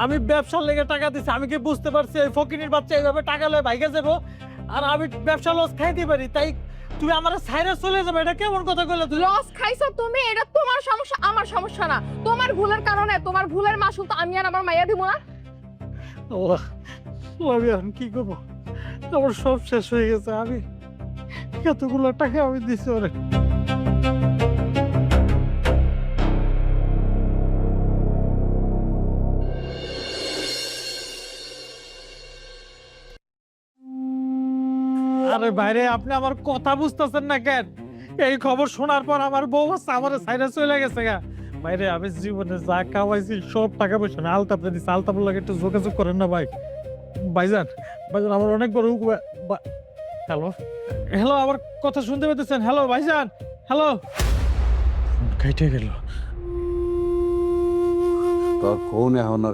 আমি ব্যবসার লেগে টাকা দিছি, আমি কি বুঝতে পারছি এই ফকিনির বাচ্চা এইভাবে টাকা লয়ে ভাইগে যাবো আর আমি ব্যবসা লস খাইতে পারি, তাই তুমি আমার সাইরা চলে যাবে? এটা কেমন কথা কইলে তুমি? লস খাইছো তুমি, এটা তোমার সমস্যা, আমার সমস্যা না। তোমার ভুলের কারণে, তোমার ভুলের মাসুল তো আমি আর আমার মাইয়া দিব না। আল্লাহ, আমি এখন কি করবো? আমার সব শেষ হয়ে গেছে। আমি এতগুলো টাকা আমি দিছি ওরে। আরে বাইরে, আপনি আমার কথা বুঝতেছেন না কেন? এই খবর শোনার পর আমার বউ আছে আমার সাইডে চলে গেছে গা। বাইরে আমি জীবনে যা কামাইছি সব টাকা পয়সা না আলতাপে দিছি, আলতাপের লাগে একটু যোগাযোগ করেন না ভাই। ভাইজান, ভাইজান আমার অনেক বড় হ্যালো, হ্যালো, আমার কথা শুনতে পেতেছেন? হ্যালো ভাইজান, হ্যালো। কেটে গেল। তোর ফোন এখন আর